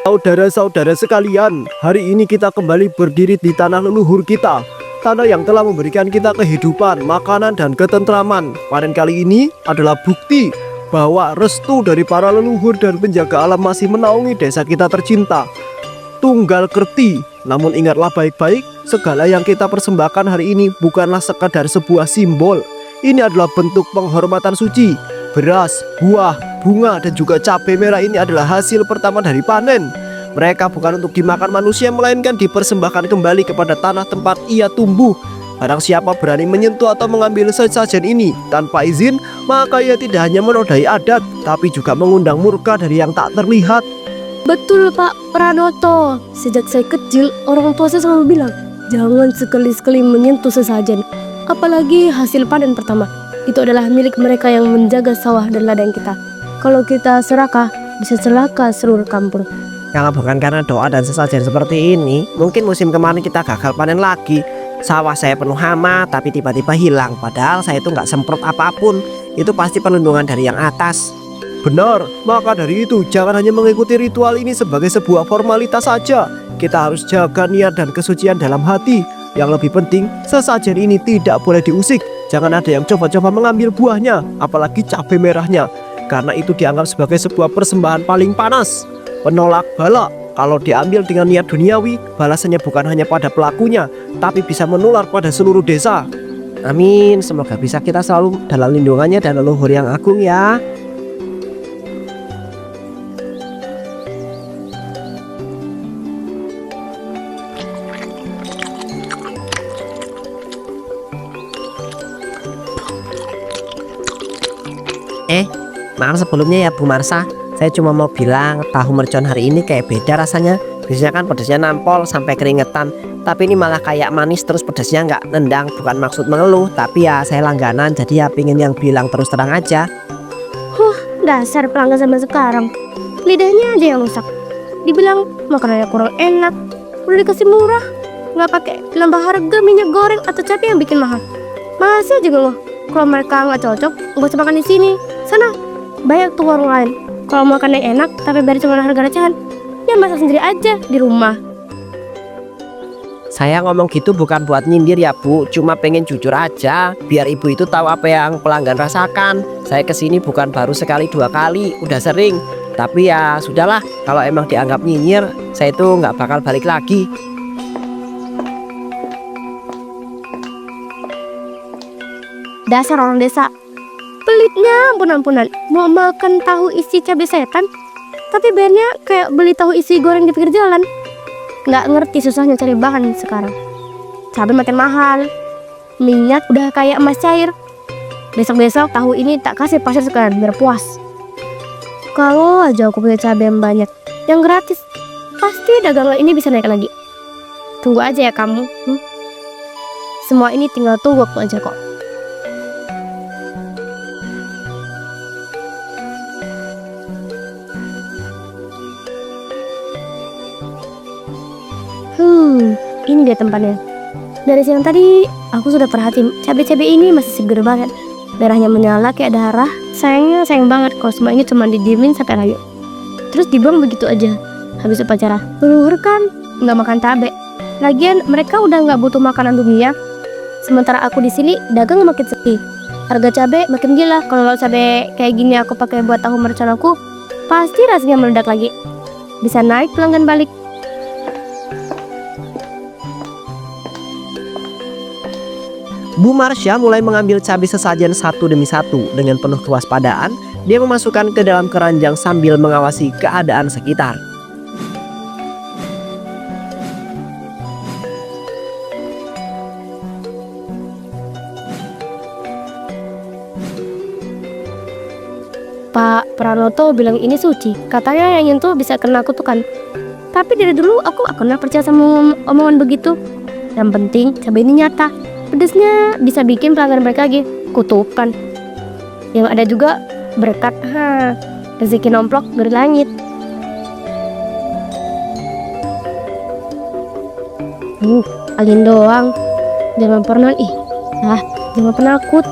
Saudara-saudara sekalian, hari ini kita kembali berdiri di tanah leluhur kita. Tanah yang telah memberikan kita kehidupan, makanan, dan ketentraman. Panen kali ini adalah bukti bahwa restu dari para leluhur dan penjaga alam masih menaungi desa kita tercinta. Tunggal Kerti. Namun ingatlah baik-baik, segala yang kita persembahkan hari ini bukanlah sekadar sebuah simbol. Ini adalah bentuk penghormatan suci. Beras, buah, bunga, dan juga cabai merah ini adalah hasil pertama dari panen. Mereka bukan untuk dimakan manusia, melainkan dipersembahkan kembali kepada tanah tempat ia tumbuh. Barang siapa berani menyentuh atau mengambil sesajen ini tanpa izin, maka ia tidak hanya menodai adat, tapi juga mengundang murka dari yang tak terlihat. Betul Pak Pranoto, sejak saya kecil orang tua saya selalu bilang, jangan sekali-sekali menyentuh sesajen, apalagi hasil panen pertama. Itu adalah milik mereka yang menjaga sawah dan ladang kita. Kalau kita serakah, bisa celaka seluruh kampung. Kalau bukan karena doa dan sesajen seperti ini, mungkin musim kemarin kita gagal panen lagi. Sawah saya penuh hama, tapi tiba-tiba hilang. Padahal saya itu nggak semprot apapun. Itu pasti perlindungan dari yang atas. Benar, maka dari itu jangan hanya mengikuti ritual ini sebagai sebuah formalitas saja. Kita harus jaga niat dan kesucian dalam hati. Yang lebih penting, sesajen ini tidak boleh diusik. Jangan ada yang coba-coba mengambil buahnya, apalagi cabai merahnya, karena itu dianggap sebagai sebuah persembahan paling panas. Penolak bala, kalau diambil dengan niat duniawi, balasannya bukan hanya pada pelakunya, tapi bisa menular pada seluruh desa. Amin, semoga bisa kita selalu dalam lindungannya dan leluhur yang agung ya. Maaf sebelumnya ya Bu Marsa, saya cuma mau bilang tahu mercon hari ini kayak beda rasanya. Biasanya kan pedasnya nampol sampai keringetan, tapi ini malah kayak manis terus pedasnya nggak nendang. Bukan maksud mengeluh, tapi ya saya langganan jadi ya pingin yang bilang terus terang aja. Dasar pelanggan zaman sekarang, lidahnya aja yang rusak. Dibilang makanannya kurang enak, udah dikasih murah, nggak pakai nambah harga minyak goreng atau cabai yang bikin mahal. Masih aja ngeluh. Kalau mereka nggak cocok, nggak usah makan di sini. Sana, banyak tuh warung lain. Kalau makan yang enak tapi bayar cuma harga recehan, ya masak sendiri aja di rumah. Saya ngomong gitu bukan buat nyindir ya Bu, cuma pengen jujur aja, biar ibu itu tahu apa yang pelanggan rasakan. Saya kesini bukan baru sekali dua kali, udah sering. Tapi ya sudahlah, kalau emang dianggap nyinyir, saya itu nggak bakal balik lagi. Dasar orang desa, pelitnya ampun-ampunan. Mau makan tahu isi cabai setan, tapi bayarnya kayak beli tahu isi goreng di pinggir jalan. Nggak ngerti susahnya cari bahan sekarang. Cabai makin mahal, minyak udah kayak emas cair. Besok-besok tahu ini tak kasih pasir sekarang biar puas. Kalau aja aku punya cabai yang banyak, yang gratis, pasti dagangan ini bisa naik lagi. Tunggu aja ya kamu. Semua ini tinggal tunggu waktu aja kok. Ini dia tempatnya. Dari siang tadi aku sudah perhatiin, cabai-cabai ini masih seger banget. Merahnya menyala kayak darah. Sayangnya sayang banget kalau semua ini cuma didiemin sampai layu, terus dibuang begitu aja habis upacara. Leluhur kan nggak makan cabai. Lagian mereka udah nggak butuh makanan dunia. Sementara aku di sini dagang makin sepi. Harga cabai makin gila. Kalau cabai kayak gini aku pakai buat tahu mercon aku, pasti rasanya meledak lagi. Bisa naik pelanggan balik. Bu Marsha mulai mengambil cabai sesajen satu demi satu. Dengan penuh kewaspadaan, dia memasukkan ke dalam keranjang sambil mengawasi keadaan sekitar. Pak Pranoto bilang ini suci. Katanya yang nyentuh bisa kena kutukan. Tapi dari dulu aku gak pernah percaya sama omongan begitu. Yang penting cabai ini nyata. Pedesnya bisa bikin pelanggan mereka lagi kutukan. Yang ada juga berkat rezeki nomplok dari langit. Angin doang. Jangan pernah jangan penakut.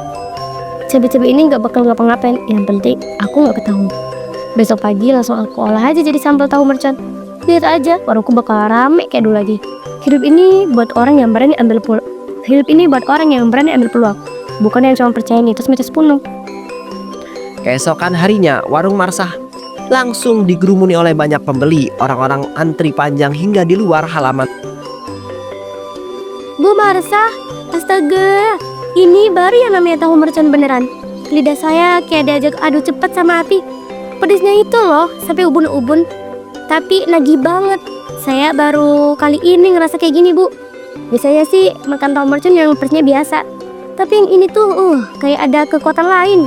Cabai-cabai ini gak bakal ngapa-ngapain. Yang penting aku gak ketahuan. Besok pagi langsung aku olah aja jadi sambal tahu mercon. Lihat aja, warungku bakal rame kayak dulu lagi. Hidup ini buat orang yang berani ambil peluang, bukan yang cuma percaya mitos-mitos kuno. Keesokan harinya, warung Marsah langsung digerumuni oleh banyak pembeli. Orang-orang antri panjang hingga di luar halaman. Bu Marsah, astaga, ini baru yang namanya tahu mercon beneran. Lidah saya kayak diajak adu cepat sama api. Pedesnya itu loh, sampai ubun-ubun. Tapi nagih banget. Saya baru kali ini ngerasa kayak gini, Bu. Biasanya sih makan tahu mercon yang pedesnya biasa. Tapi yang ini tuh, kayak ada kekuatan lain.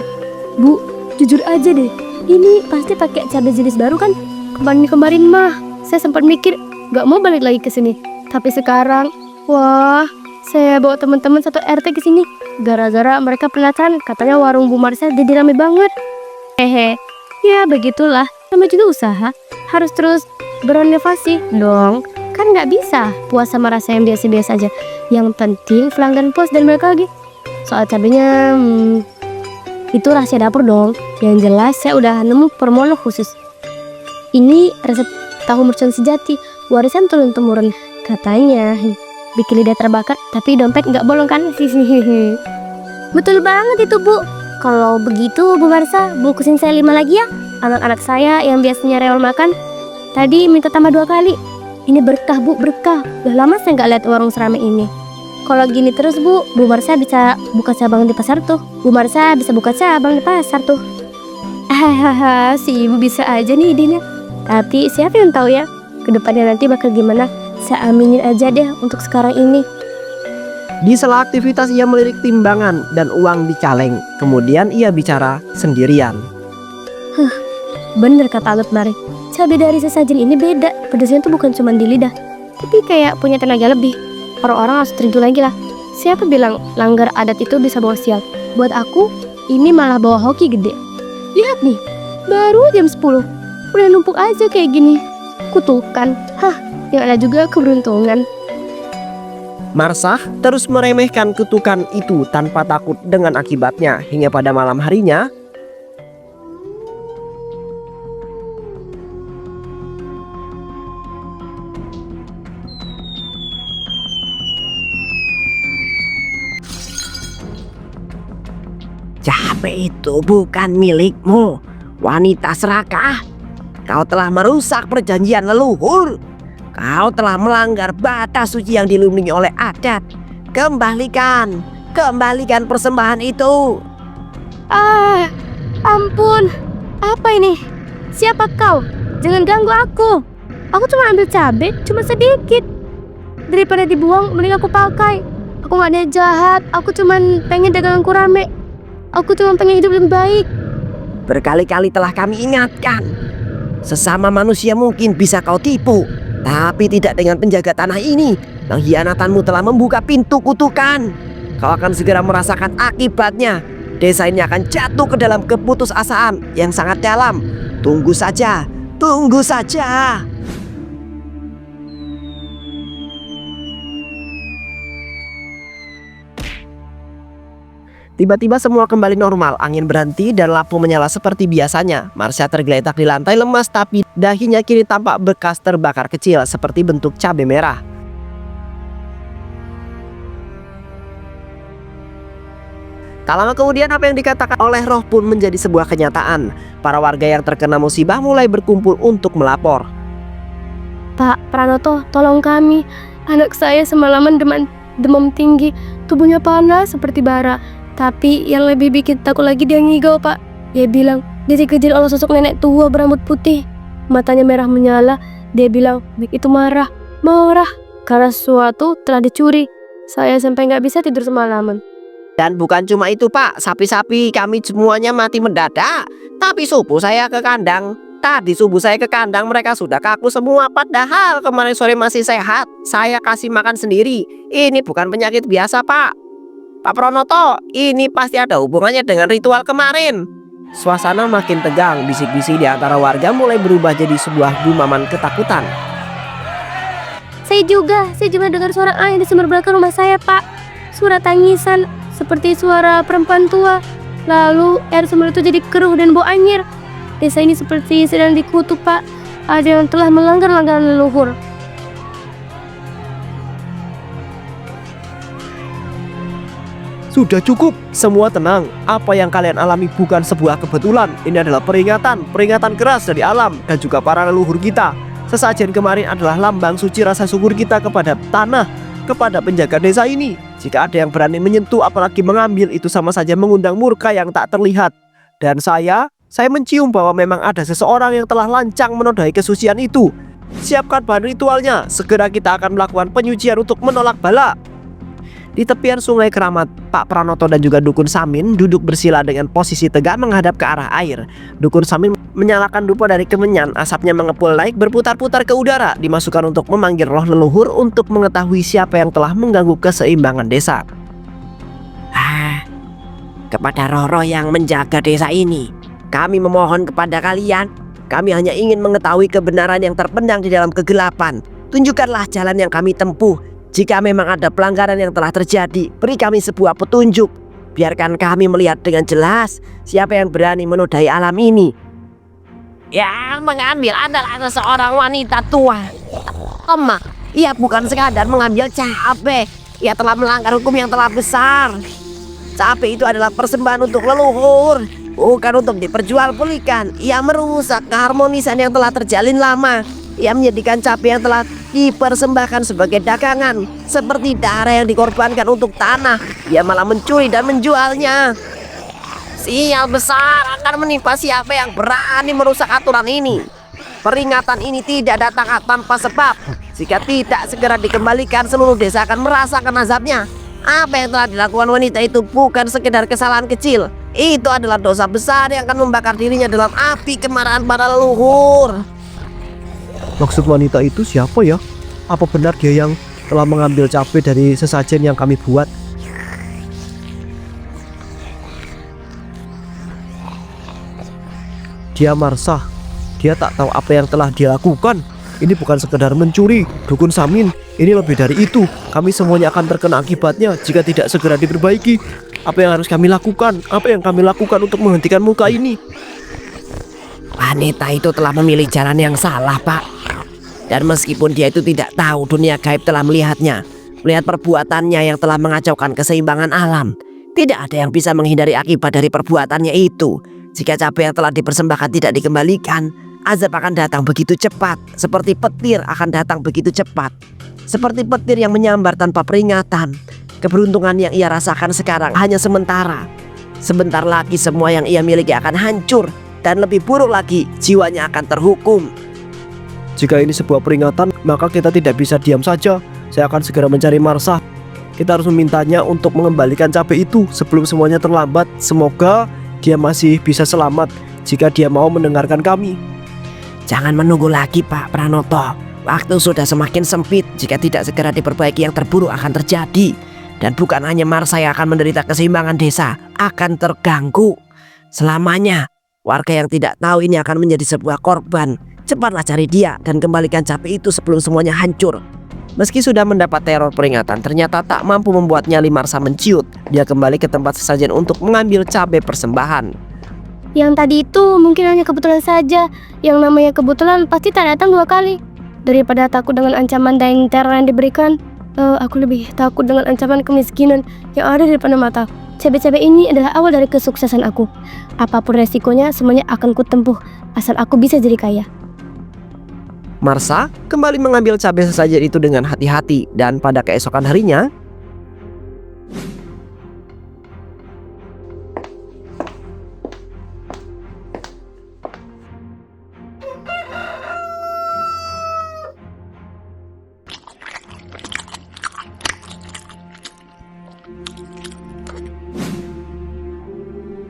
Bu, jujur aja deh, ini pasti pakai cabai jenis baru kan? Kemarin mah, saya sempat mikir gak mau balik lagi ke sini. Tapi sekarang, wah, saya bawa teman-teman satu RT ke sini. Gara-gara mereka penasaran, katanya warung Bu Marsha jadi rame banget. Hehe, ya begitulah. Sama juga usaha, harus terus berinovasi dong. Kan nggak bisa puas sama rasa yang biasa-biasa aja. Yang penting pelanggan puas dan mereka lagi. Soal cabenya, itu rahasia dapur dong. Yang jelas saya udah nemu formula khusus. Ini resep tahu mercon sejati, warisan turun-temurun. Katanya bikin lidah terbakar, tapi dompet nggak bolong kan? Betul banget itu, Bu. Kalau begitu Bu Marsha, bungkusin saya 5 lagi ya. Anak-anak saya yang biasanya rewel makan tadi minta tambah 2 kali. Ini berkah, Bu, berkah. Udah lama saya nggak lihat warung seramai ini. Kalau gini terus, Bu Marsha bisa buka cabang di pasar tuh. Bu Marsha bisa buka cabang di pasar tuh. Hahaha, si Ibu bisa aja nih idenya. Tapi siapa yang tahu ya, kedepannya nanti bakal gimana. Saya aminin aja deh untuk sekarang ini. Di sela aktivitas ia melirik timbangan dan uang di caleng. Kemudian ia bicara sendirian. Bener kata Alut Mari, cabai dari sesajen ini beda. Pedasnya tuh bukan cuma di lidah, tapi kayak punya tenaga lebih. Orang-orang harus terintu lagi lah. Siapa bilang langgar adat itu bisa bawa sial? Buat aku, ini malah bawa hoki gede. Lihat nih, baru jam 10 udah numpuk aja kayak gini. Kutukan, yang ada juga keberuntungan. Marsha terus meremehkan kutukan itu tanpa takut dengan akibatnya. Hingga pada malam harinya, cabai itu bukan milikmu, wanita serakah. Kau telah merusak perjanjian leluhur. Kau telah melanggar batas suci yang dilindungi oleh adat. Kembalikan persembahan itu. Ampun. Apa ini? Siapa kau? Jangan ganggu aku. Aku cuma ambil cabai, cuma sedikit. Daripada dibuang, mending aku pakai. Aku gak niat jahat. Aku cuma pengen daganganku rame. Aku cuma pengen hidup lebih baik. Berkali-kali telah kami ingatkan. Sesama manusia mungkin bisa kau tipu, tapi tidak dengan penjaga tanah ini. Pengkhianatanmu telah membuka pintu kutukan. Kau akan segera merasakan akibatnya. Desa ini akan jatuh ke dalam keputusasaan yang sangat dalam. Tunggu saja. Tiba-tiba semua kembali normal, angin berhenti dan lampu menyala seperti biasanya. Marsha tergeletak di lantai lemas, tapi dahinya kini tampak bekas terbakar kecil seperti bentuk cabai merah. Tak lama kemudian apa yang dikatakan oleh roh pun menjadi sebuah kenyataan. Para warga yang terkena musibah mulai berkumpul untuk melapor. Pak Pranoto, tolong kami. Anak saya semalaman demam tinggi, tubuhnya panas seperti bara. Tapi yang lebih bikin takut lagi dia ngigau, Pak. Dia bilang dia dikejar oleh sosok nenek tua berambut putih. Matanya merah menyala. Dia bilang Bik itu marah karena sesuatu telah dicuri. Saya sampai gak bisa tidur semalaman. Dan bukan cuma itu, Pak. Sapi-sapi kami semuanya mati mendadak. Tapi subuh saya ke kandang. Tadi subuh saya ke kandang, mereka sudah kaku semua. Padahal kemarin sore masih sehat. Saya kasih makan sendiri. Ini bukan penyakit biasa, Pak. Pak Pranoto, ini pasti ada hubungannya dengan ritual kemarin. Suasana makin tegang. Bisik-bisik di antara warga mulai berubah jadi sebuah gumaman ketakutan. Saya juga dengar suara air di sumber belakang rumah saya, Pak. Suara tangisan seperti suara perempuan tua. Lalu air sumber itu jadi keruh dan bau anyir. Desa ini seperti sedang dikutuk, Pak. ada yang telah melanggar langganan leluhur. Sudah cukup, semua tenang. Apa yang kalian alami bukan sebuah kebetulan. Ini adalah peringatan keras dari alam dan juga para leluhur kita. Sesajen kemarin adalah lambang suci rasa syukur kita kepada tanah, kepada penjaga desa ini. Jika ada yang berani menyentuh apalagi mengambil, itu sama saja mengundang murka yang tak terlihat. Dan saya mencium bahwa memang ada seseorang yang telah lancang menodai kesucian itu. Siapkan bahan ritualnya, segera kita akan melakukan penyucian untuk menolak bala. Di tepian sungai Keramat, Pak Pranoto dan juga Dukun Samin duduk bersila dengan posisi tegak menghadap ke arah air. Dukun Samin menyalakan dupa dari kemenyan, asapnya mengepul naik berputar-putar ke udara, dimasukkan untuk memanggil roh leluhur untuk mengetahui siapa yang telah mengganggu keseimbangan desa. Kepada roh-roh yang menjaga desa ini, kami memohon kepada kalian. Kami hanya ingin mengetahui kebenaran yang terpendam di dalam kegelapan. Tunjukkanlah jalan yang kami tempuh. Jika memang ada pelanggaran yang telah terjadi, beri kami sebuah petunjuk. Biarkan kami melihat dengan jelas siapa yang berani menodai alam ini. Yang mengambil adalah seseorang wanita tua. Emak, ia bukan sekadar mengambil cabai. Ia telah melanggar hukum yang telah besar. Cabai itu adalah persembahan untuk leluhur, bukan untuk diperjualbelikan. Ia merusak keharmonisan yang telah terjalin lama. Ia menjadikan cabai yang telah dipersembahkan sebagai dagangan, seperti darah yang dikorbankan untuk tanah. Ia malah mencuri dan menjualnya. Sial besar akan menimpa siapa yang berani merusak aturan ini. Peringatan ini tidak datang tanpa sebab. Jika tidak segera dikembalikan, seluruh desa akan merasakan azabnya. Apa yang telah dilakukan wanita itu bukan sekedar kesalahan kecil. Itu adalah dosa besar yang akan membakar dirinya dalam api kemarahan para leluhur. Maksud wanita itu siapa ya? Apa benar dia yang telah mengambil cabai dari sesajen yang kami buat? Dia Marsah. Dia tak tahu apa yang telah dia lakukan. Ini bukan sekedar mencuri, Dukun Samin. Ini lebih dari itu. Kami semuanya akan terkena akibatnya jika tidak segera diperbaiki. Apa yang harus kami lakukan? Apa yang kami lakukan untuk menghentikan muka ini? Wanita itu telah memilih jalan yang salah, Pak. Dan meskipun dia itu tidak tahu, dunia gaib telah melihatnya, melihat perbuatannya yang telah mengacaukan keseimbangan alam. Tidak ada yang bisa menghindari akibat dari perbuatannya itu. Jika cabai yang telah dipersembahkan tidak dikembalikan, azab akan datang begitu cepat. Seperti petir akan datang begitu cepat. Seperti petir yang menyambar tanpa peringatan. Keberuntungan yang ia rasakan sekarang hanya sementara. Sebentar lagi semua yang ia miliki akan hancur. Dan lebih buruk lagi, jiwanya akan terhukum. Jika ini sebuah peringatan, maka kita tidak bisa diam saja. Saya akan segera mencari Marsah. Kita harus memintanya untuk mengembalikan cabai itu sebelum semuanya terlambat. Semoga dia masih bisa selamat jika dia mau mendengarkan kami. Jangan menunggu lagi, Pak Pranoto. Waktu sudah semakin sempit. Jika tidak segera diperbaiki, yang terburuk akan terjadi. Dan bukan hanya Marsah yang akan menderita, keseimbangan desa akan terganggu selamanya. Warga yang tidak tahu ini akan menjadi sebuah korban. Cepatlah cari dia dan kembalikan cabai itu sebelum semuanya hancur. Meski sudah mendapat teror peringatan, ternyata tak mampu membuat nyali Marsah menciut. Dia kembali ke tempat sesajen untuk mengambil cabai persembahan. Yang tadi itu mungkin hanya kebetulan saja. Yang namanya kebetulan pasti tak datang dua kali. Daripada takut dengan ancaman dan teror yang diberikan, aku lebih takut dengan ancaman kemiskinan yang ada di depan mata. Cabai-cabai ini adalah awal dari kesuksesan aku. Apapun resikonya, semuanya akan kutempuh asal aku bisa jadi kaya. Marsah kembali mengambil cabai sesajen itu dengan hati-hati, dan pada keesokan harinya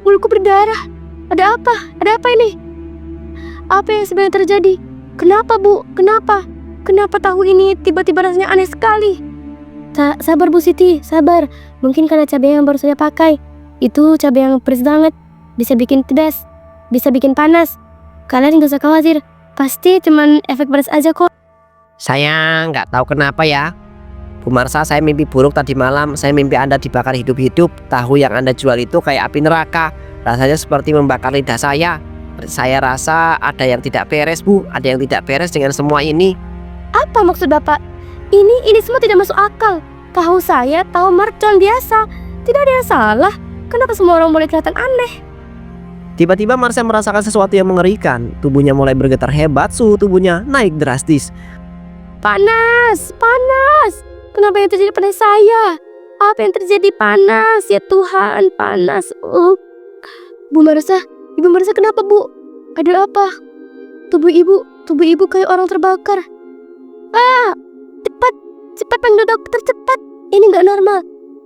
Mulutku berdarah. Ada apa? Ada apa ini? Apa yang sebenarnya terjadi? Kenapa, Bu? Kenapa? Kenapa tahu ini tiba-tiba rasanya aneh sekali? Sabar, Bu Siti, sabar. Mungkin karena cabai yang baru saya pakai. Itu cabai yang pedas banget. Bisa bikin pedas, bisa bikin panas. Kalian gak usah khawatir. Pasti cuman efek pedas aja kok. Saya nggak tahu kenapa ya, Bu Marsah, saya mimpi buruk tadi malam. Saya mimpi Anda dibakar hidup-hidup. Tahu yang Anda jual itu kayak api neraka. Rasanya seperti membakar lidah saya. Saya rasa ada yang tidak beres, Bu. Ada yang tidak beres dengan semua ini. Apa maksud Bapak? Ini semua tidak masuk akal. Tahu saya tahu mercon biasa. Tidak ada yang salah. Kenapa semua orang boleh kelihatan aneh? Tiba-tiba Marsha merasakan sesuatu yang mengerikan. Tubuhnya mulai bergetar hebat, suhu tubuhnya naik drastis. Panas, panas. Kenapa yang terjadi pada saya? Apa yang terjadi? Panas, ya Tuhan, panas. Bu Marsha, Ibu Marsha kenapa, Bu? Ada apa? Tubuh ibu kayak orang terbakar. Cepat panggil dokter, cepat. Ini nggak normal.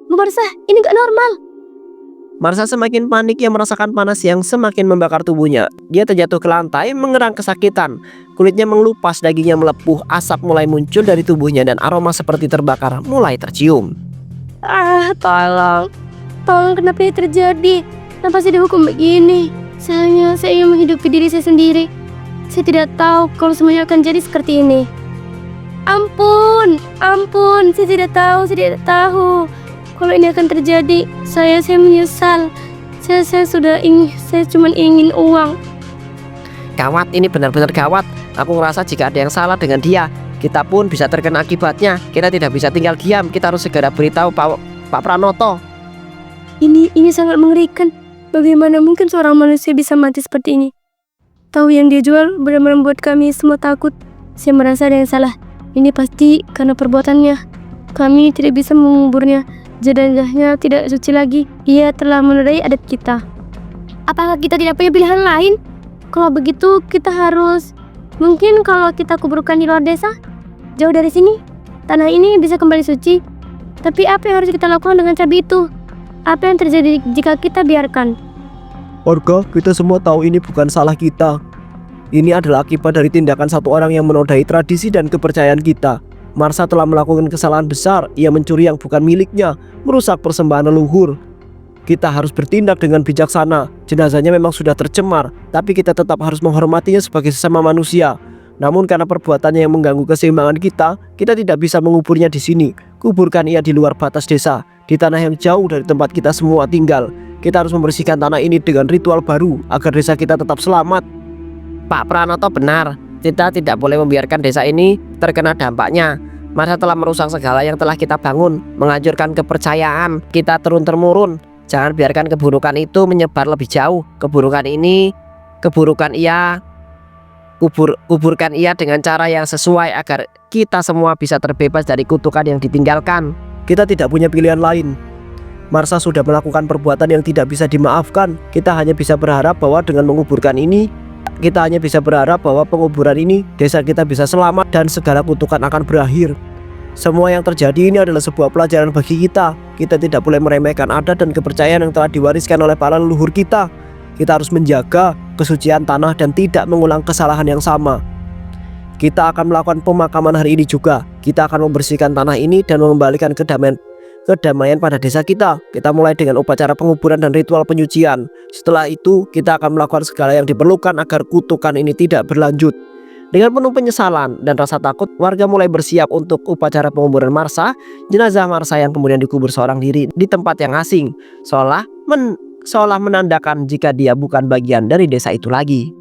Bu Marsha, ini nggak normal. Marsha semakin panik, ia merasakan panas yang semakin membakar tubuhnya. Dia terjatuh ke lantai, mengerang kesakitan. Kulitnya mengelupas, dagingnya melepuh, asap mulai muncul dari tubuhnya dan aroma seperti terbakar mulai tercium. Tolong, kenapa ini terjadi? Kenapa saya dihukum begini? Saya ingin menghidupi diri saya sendiri. Saya tidak tahu kalau semuanya akan jadi seperti ini. Ampun, saya tidak tahu kalau ini akan terjadi. Saya menyesal. Saya cuma ingin uang. Gawat, ini benar-benar gawat. Aku ngerasa jika ada yang salah dengan dia, kita pun bisa terkena akibatnya. Kita tidak bisa tinggal diam. Kita harus segera beritahu Pak Pranoto. Ini sangat mengerikan. Bagaimana mungkin seorang manusia bisa mati seperti ini? Tahu yang dia jual benar-benar membuat kami semua takut. Saya merasa ada yang salah. Ini pasti karena perbuatannya. Kami tidak bisa menguburnya. Jenazahnya tidak suci lagi. Ia telah menodai adat kita. Apakah kita tidak punya pilihan lain? Kalau begitu kita harus... Mungkin kalau kita kuburkan di luar desa, jauh dari sini, tanah ini bisa kembali suci. Tapi apa yang harus kita lakukan dengan cabai itu? Apa yang terjadi jika kita biarkan? Warga, kita semua tahu ini bukan salah kita. Ini adalah akibat dari tindakan satu orang yang menodai tradisi dan kepercayaan kita. Marsha telah melakukan kesalahan besar. Ia mencuri yang bukan miliknya, merusak persembahan leluhur. Kita harus bertindak dengan bijaksana. Jenazahnya memang sudah tercemar, tapi kita tetap harus menghormatinya sebagai sesama manusia. Namun karena perbuatannya yang mengganggu keseimbangan kita tidak bisa menguburnya di sini. Kuburkan ia di luar batas desa, di tanah yang jauh dari tempat kita semua tinggal. Kita harus membersihkan tanah ini dengan ritual baru agar desa kita tetap selamat. Pak Pranoto benar. Kita tidak boleh membiarkan desa ini terkena dampaknya. Marsha telah merusak segala yang telah kita bangun, menghancurkan kepercayaan kita turun-temurun. Jangan biarkan keburukan itu menyebar lebih jauh. Kuburkan ia dengan cara yang sesuai agar kita semua bisa terbebas dari kutukan yang ditinggalkan. Kita tidak punya pilihan lain. Marsha sudah melakukan perbuatan yang tidak bisa dimaafkan. Kita hanya bisa berharap bahwa dengan menguburkan ini, penguburan ini, desa kita bisa selamat dan segala kutukan akan berakhir. Semua yang terjadi ini adalah sebuah pelajaran bagi kita. Kita tidak boleh meremehkan adat dan kepercayaan yang telah diwariskan oleh para leluhur kita. Kita harus menjaga kesucian tanah dan tidak mengulang kesalahan yang sama. Kita akan melakukan pemakaman hari ini juga. Kita akan membersihkan tanah ini dan mengembalikan kedamaian pada desa kita. Kita mulai dengan upacara penguburan dan ritual penyucian. Setelah itu, kita akan melakukan segala yang diperlukan agar kutukan ini tidak berlanjut. Dengan penuh penyesalan dan rasa takut, warga mulai bersiap untuk upacara penguburan Marsha. Jenazah Marsha yang kemudian dikubur seorang diri di tempat yang asing, seolah menandakan jika dia bukan bagian dari desa itu lagi.